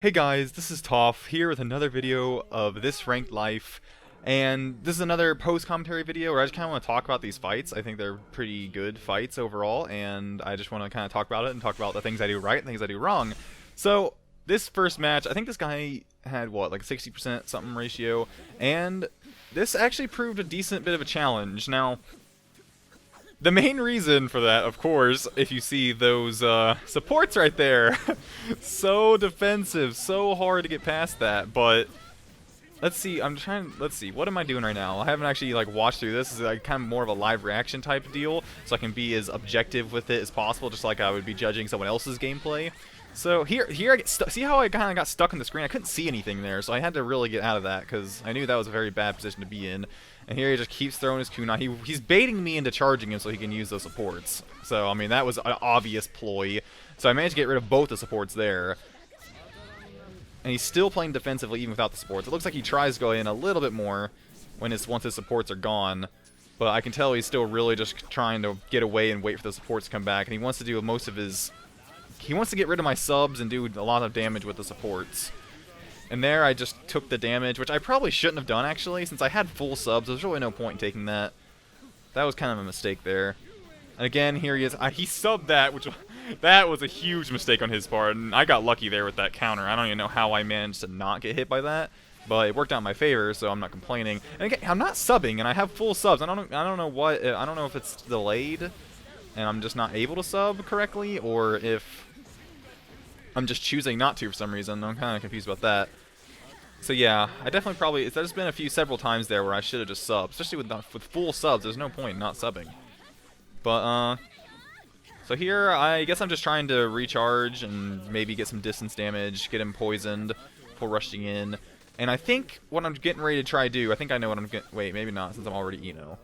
Hey guys, this is Toph here with another video of This Ranked Life, and this is another post-commentary video where I just kind of want to talk about these fights. I think they're pretty good fights overall, and I just want to kind of talk about it and talk about the things I do right and things I do wrong. So, this first match, I think this guy had, what, like 60% something ratio, and this actually proved a decent bit of a challenge. Now, the main reason for that, of course, if you see those supports right there, so defensive, so hard to get past that, but let's see, let's see, what am I doing right now? I haven't actually like watched through this. This is like kind of more of a live reaction type deal, so I can be as objective with it as possible, just like I would be judging someone else's gameplay. So here I get stuck. See how I kind of got stuck on the screen? I couldn't see anything there, so I had to really get out of that because I knew that was a very bad position to be in. And here he just keeps throwing his kunai. He's baiting me into charging him so he can use those supports. So, I mean, that was an obvious ploy. So I managed to get rid of both the supports there. And he's still playing defensively even without the supports. It looks like he tries to go in a little bit more once his supports are gone. But I can tell he's still really just trying to get away and wait for the supports to come back. And he wants to do most of his... He wants to get rid of my subs and do a lot of damage with the supports. And there I just took the damage, which I probably shouldn't have done, actually. Since I had full subs, there's really no point in taking that. That was kind of a mistake there. And again, here he is. He subbed that, which that was a huge mistake on his part. And I got lucky there with that counter. I don't even know how I managed to not get hit by that. But it worked out in my favor, so I'm not complaining. And again, I'm not subbing, and I have full subs. I don't know if it's delayed, and I'm just not able to sub correctly, or if I'm just choosing not to for some reason. I'm kind of confused about that. So yeah, I definitely there's been several times there where I should have just subbed. Especially with full subs, there's no point in not subbing. But, so here, I guess I'm just trying to recharge and maybe get some distance damage, get him poisoned before rushing in. And I think what I'm getting ready to try to do, I think I know what I'm getting, wait, maybe not, since I'm already Eno.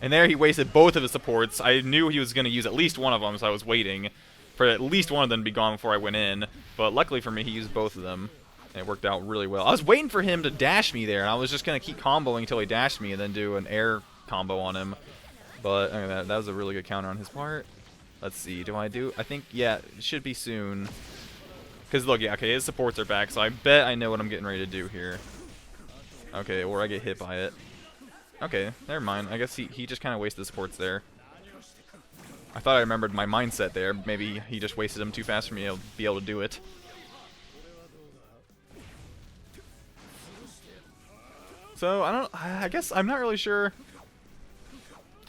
And there he wasted both of his supports. I knew he was going to use at least one of them, so I was waiting for at least one of them to be gone before I went in. But luckily for me, he used both of them. And it worked out really well. I was waiting for him to dash me there, and I was just going to keep comboing until he dashed me and then do an air combo on him. But that was a really good counter on his part. Let's see, I think, yeah, it should be soon. Because look, yeah, okay, his supports are back, so I bet I know what I'm getting ready to do here. Okay, or I get hit by it. Okay, never mind. I guess he just kind of wasted the supports there. I thought I remembered my mindset there. Maybe he just wasted them too fast for me to be able to do it. So, I guess I'm not really sure.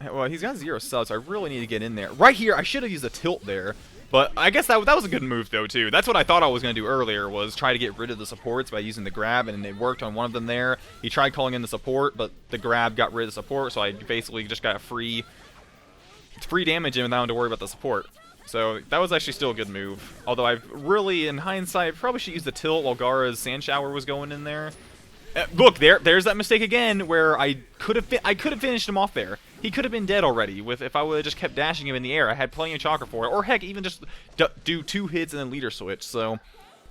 Well, he's got 0 subs, so I really need to get in there. Right here, I should have used a tilt there. But I guess that was a good move, though, too. That's what I thought I was going to do earlier, was try to get rid of the supports by using the grab, and it worked on one of them there. He tried calling in the support, but the grab got rid of the support, so I basically just got free damage in without having to worry about the support. So that was actually still a good move. Although I really, in hindsight, probably should use the tilt while Gaara's Sand Shower was going in there. Look, there's that mistake again where I could have finished him off there. He could have been dead already if I would have just kept dashing him in the air. I had plenty of chakra for it, or heck, even just do 2 hits and then leader switch. So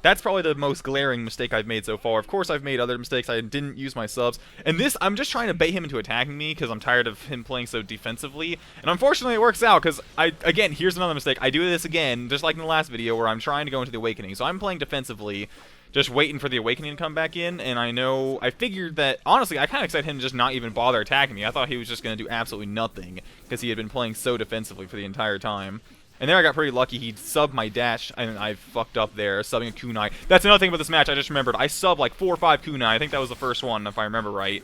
that's probably the most glaring mistake I've made so far. Of course, I've made other mistakes. I didn't use my subs, and this I'm just trying to bait him into attacking me because I'm tired of him playing so defensively. And unfortunately, it works out because again, here's another mistake. I do this again, just like in the last video where I'm trying to go into the Awakening. So I'm playing defensively, just waiting for the Awakening to come back in, and I figured that, honestly, I kind of expected him to just not even bother attacking me. I thought he was just going to do absolutely nothing, because he had been playing so defensively for the entire time. And there I got pretty lucky. He subbed my dash, and I fucked up there, subbing a kunai. That's another thing about this match I just remembered. I subbed like 4 or 5 kunai. I think that was the first one, if I remember right.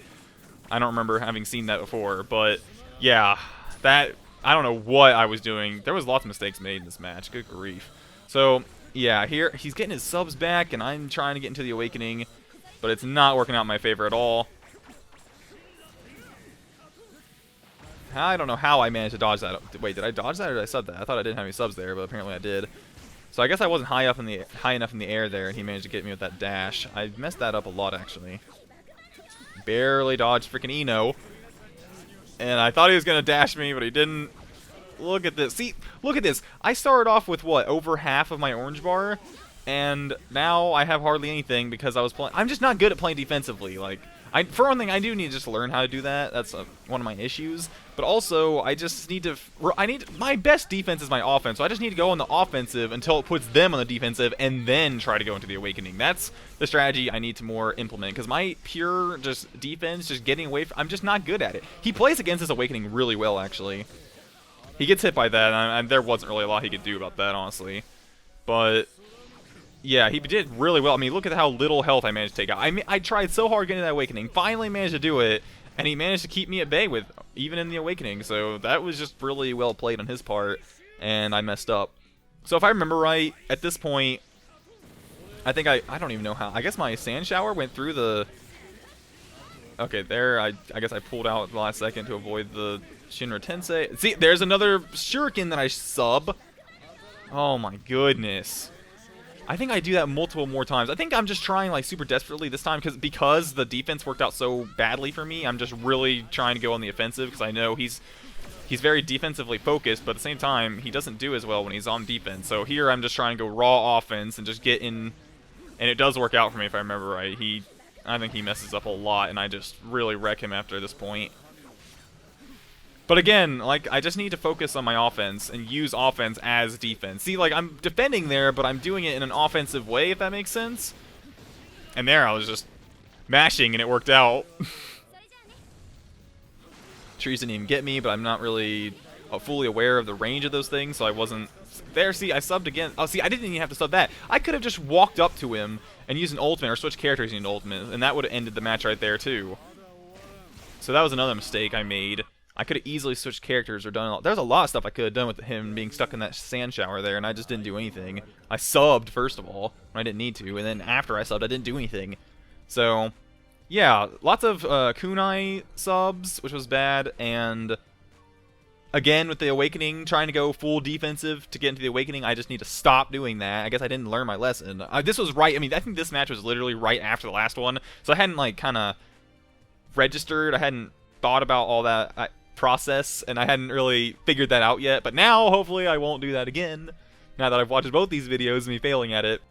I don't remember having seen that before, but yeah, I don't know what I was doing. There was lots of mistakes made in this match. Good grief. So yeah, here he's getting his subs back, and I'm trying to get into the Awakening, but it's not working out in my favor at all. I don't know how I managed to dodge that. Wait, did I dodge that or did I sub that? I thought I didn't have any subs there, but apparently I did. So I guess I wasn't high enough in the air there, and he managed to get me with that dash. I messed that up a lot, actually. Barely dodged freaking Eno. And I thought he was going to dash me, but he didn't. Look at this. See, look at this. I started off with, what, over half of my orange bar? And now I have hardly anything because I was playing. I'm just not good at playing defensively. Like, For one thing, I do need to just learn how to do that. That's one of my issues. But also, I just need to... my best defense is my offense, so I just need to go on the offensive until it puts them on the defensive, and then try to go into the Awakening. That's the strategy I need to more implement, because my pure just defense, just getting away from... I'm just not good at it. He plays against this Awakening really well, actually. He gets hit by that, and there wasn't really a lot he could do about that, honestly. But... yeah, he did really well. I mean, look at how little health I managed to take out. I tried so hard getting that Awakening, finally managed to do it, and he managed to keep me at bay with even in the Awakening. So that was just really well played on his part, and I messed up. So if I remember right, at this point, I think I don't even know how. I guess my Sand Shower went through the... okay, there, I guess I pulled out at the last second to avoid the Shinra Tensei. See, there's another Shuriken that I sub. Oh my goodness. I think I do that multiple more times. I think I'm just trying like super desperately this time because the defense worked out so badly for me. I'm just really trying to go on the offensive because I know he's very defensively focused, but at the same time he doesn't do as well when he's on defense. So here I'm just trying to go raw offense and just get in, and it does work out for me if I remember right. I think he messes up a lot, and I just really wreck him after this point. But again, like, I just need to focus on my offense and use offense as defense. See, like, I'm defending there, but I'm doing it in an offensive way, if that makes sense. And there, I was just mashing, and it worked out. Trees didn't even get me, but I'm not really fully aware of the range of those things, so I wasn't... there, see, I subbed again. Oh, see, I didn't even have to sub that. I could have just walked up to him and used an ultimate, or switched characters using an ultimate, and that would have ended the match right there, too. So that was another mistake I made. I could have easily switched characters or done... there's a lot of stuff I could have done with him being stuck in that Sand Shower there, and I just didn't do anything. I subbed, first of all, when I didn't need to, and then after I subbed, I didn't do anything. So, yeah, lots of kunai subs, which was bad, and... again, with the Awakening, trying to go full defensive to get into the Awakening, I just need to stop doing that. I guess I didn't learn my lesson. This was right... I mean, I think this match was literally right after the last one, so I hadn't, like, kind of registered. I hadn't thought about all that process, and I hadn't really figured that out yet. But now, hopefully, I won't do that again, now that I've watched both these videos of me failing at it.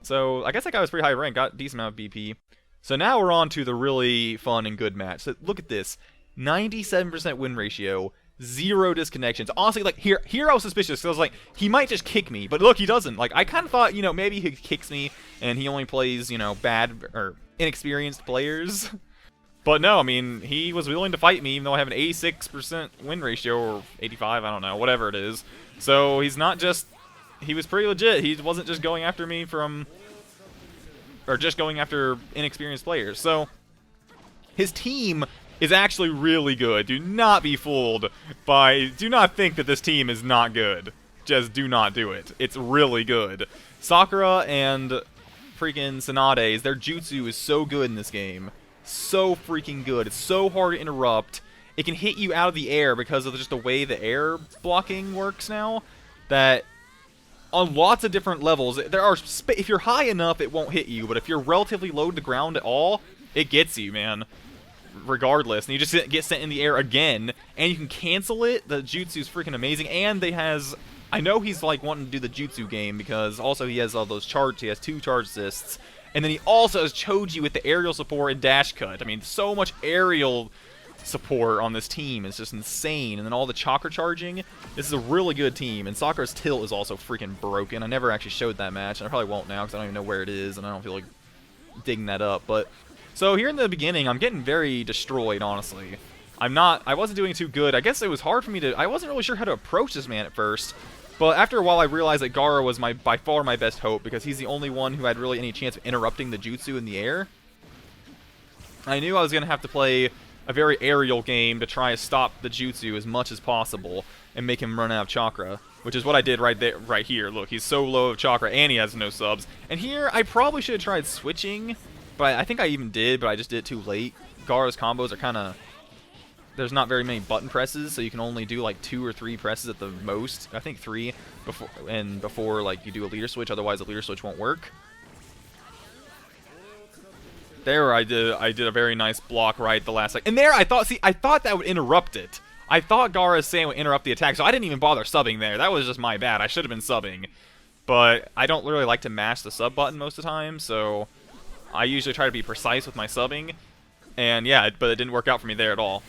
So, I guess that guy was pretty high ranked, got a decent amount of BP. So now we're on to the really fun and good match. So, look at this. 97% win ratio. 0 disconnections. Honestly, like, here I was suspicious, because I was like, he might just kick me, but look, he doesn't. Like, I kind of thought, you know, maybe he kicks me, and he only plays, you know, bad, or inexperienced players. But no, I mean, he was willing to fight me, even though I have an 86% win ratio, or 85, I don't know, whatever it is. So, he's not just... he was pretty legit. He wasn't just going after me from... or just going after inexperienced players. So, his team is actually really good. Do not be fooled by... do not think that this team is not good. Just do not do it. It's really good. Sakura and freaking Tsunade's, their jutsu is so good in this game. So freaking good. It's so hard to interrupt. It can hit you out of the air because of just the way the air blocking works now, that on lots of different levels, there are if you're high enough, it won't hit you, but if you're relatively low to the ground at all, it gets you, man. Regardless, and you just get sent in the air again, and you can cancel it. The jutsu is freaking amazing, and they has... I know he's like wanting to do the jutsu game, because also he has all those charge... he has 2 charge assists, and then he also has Choji with the aerial support and dash cut. I mean, so much aerial support on this team. It's just insane. And then all the chakra charging. This is a really good team, and Sakura's tilt is also freaking broken. I never actually showed that match, and I probably won't now, because I don't even know where it is, and I don't feel like digging that up, but... so here in the beginning, I'm getting very destroyed, honestly. I wasn't doing too good. I guess it was hard for me to... I wasn't really sure how to approach this man at first. But after a while, I realized that Gaara was by far my best hope, because he's the only one who had really any chance of interrupting the jutsu in the air. I knew I was going to have to play a very aerial game to try to stop the jutsu as much as possible and make him run out of chakra, which is what I did right here. Look, he's so low of chakra, and he has no subs. And here, I probably should have tried switching, but I think I even did, but I just did it too late. Gaara's combos are kind of... there's not very many button presses, so you can only do like 2 or 3 presses at the most. I think 3 before like you do a leader switch, otherwise the leader switch won't work. There I did a very nice block right at the last second. And there I thought that would interrupt it. I thought Gaara's Sand would interrupt the attack, so I didn't even bother subbing there. That was just my bad. I should have been subbing. But I don't really like to mash the sub button most of the time, so I usually try to be precise with my subbing. And yeah, but it didn't work out for me there at all.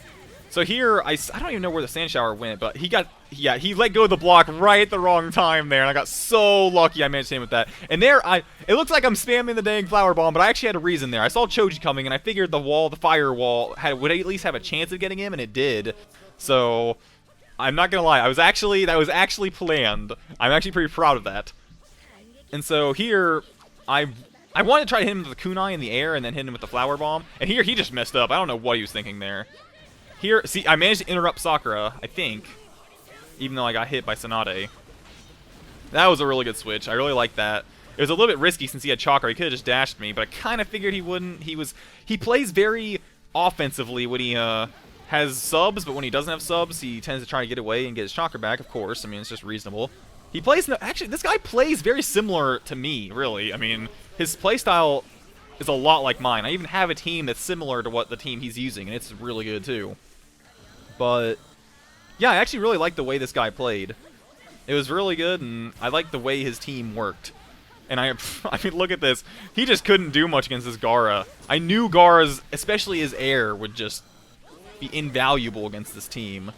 So here, I don't even know where the sand shower went, but he let go of the block right at the wrong time there, and I got so lucky I managed to hit him with that. And there, it looks like I'm spamming the dang flower bomb, but I actually had a reason there. I saw Choji coming, and I figured the fire wall, would at least have a chance of getting him, and it did. So, I'm not gonna lie, that was actually planned. I'm actually pretty proud of that. And so here, I wanted to try to hit him with the kunai in the air, and then hit him with the flower bomb, and here he just messed up. I don't know what he was thinking there. Here, see, I managed to interrupt Sakura, I think, even though I got hit by Tsunade. That was a really good switch. I really liked that. It was a little bit risky since he had Chakra. He could have just dashed me, but I kind of figured he wouldn't. He plays very offensively when he has subs, but when he doesn't have subs, he tends to try to get away and get his Chakra back, of course. I mean, it's just reasonable. He plays, actually, this guy plays very similar to me, really. I mean, his playstyle is a lot like mine. I even have a team that's similar to what the team he's using, and it's really good, too. But, yeah, I actually really liked the way this guy played. It was really good, and I liked the way his team worked. And I mean, look at this. He just couldn't do much against this Gaara. I knew Gaara's, especially his air, would just be invaluable against this team.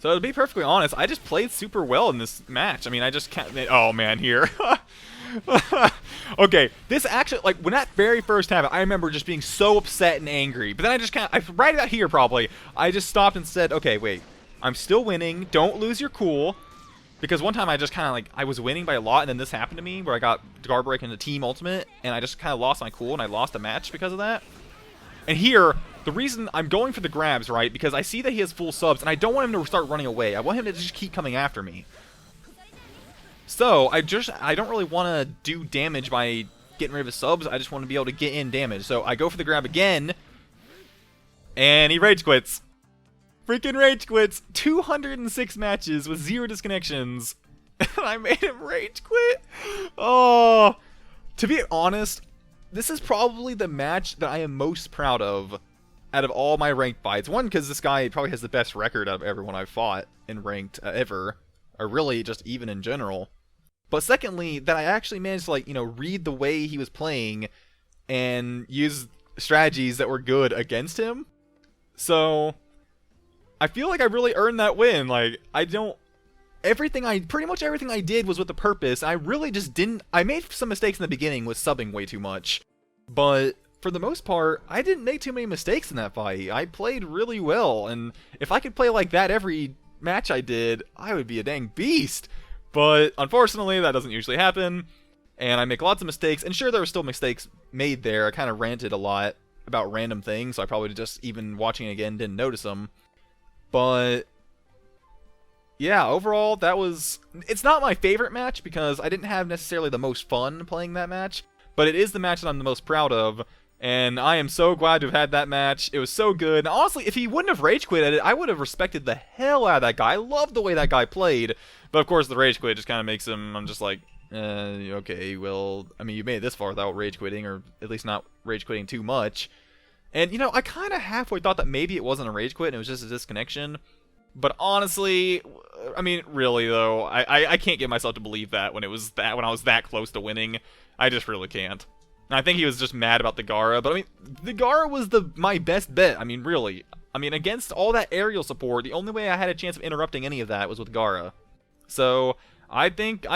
So to be perfectly honest, I just played super well in this match. I mean, I just can't... Oh, man, here. Okay, this actually, like, when that very first happened, I remember just being so upset and angry. But then I just kind of, right about here probably, I just stopped and said, okay, wait, I'm still winning, don't lose your cool. Because one time I just kind of, like, I was winning by a lot, and then this happened to me, where I got guard break into Team Ultimate, and I just kind of lost my cool, and I lost a match because of that. And here, the reason I'm going for the grabs, right, because I see that he has full subs, and I don't want him to start running away. I want him to just keep coming after me. So, I don't really want to do damage by getting rid of his subs. I just want to be able to get in damage. So, I go for the grab again, and he rage quits. Freaking rage quits. 206 matches with 0 disconnections. And I made him rage quit. Oh. To be honest, this is probably the match that I am most proud of out of all my ranked fights. One, because this guy probably has the best record out of everyone I've fought in ranked ever. Or really, just even in general. But secondly, that I actually managed to, like, you know, read the way he was playing and use strategies that were good against him. So, I feel like I really earned that win. Like, pretty much everything I did was with a purpose. I really just didn't, I made some mistakes in the beginning with subbing way too much. But, for the most part, I didn't make too many mistakes in that fight. I played really well, and if I could play like that every match I did, I would be a dang beast. But unfortunately, that doesn't usually happen, and I make lots of mistakes. And sure, there were still mistakes made there. I kind of ranted a lot about random things, so I probably just, even watching it again, didn't notice them. But yeah, overall, that was... It's not my favorite match, because I didn't have necessarily the most fun playing that match, but it is the match that I'm the most proud of. And I am so glad to have had that match. It was so good. And honestly, if he wouldn't have rage quit at it, I would have respected the hell out of that guy. I loved the way that guy played. But of course, the rage quit just kind of makes him, I'm just like, okay, well, I mean, you made it this far without rage quitting, or at least not rage quitting too much. And, you know, I kind of halfway thought that maybe it wasn't a rage quit and it was just a disconnection. But honestly, I mean, really though, I can't get myself to believe that when I was that close to winning. I just really can't. And I think he was just mad about the Gaara, but I mean, the Gaara was my best bet. I mean, really. I mean, against all that aerial support, the only way I had a chance of interrupting any of that was with Gaara. So, I think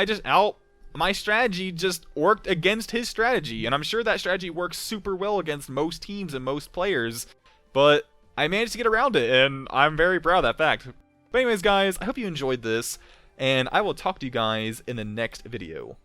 my strategy just worked against his strategy, and I'm sure that strategy works super well against most teams and most players, but I managed to get around it, and I'm very proud of that fact. But anyways, guys, I hope you enjoyed this, and I will talk to you guys in the next video.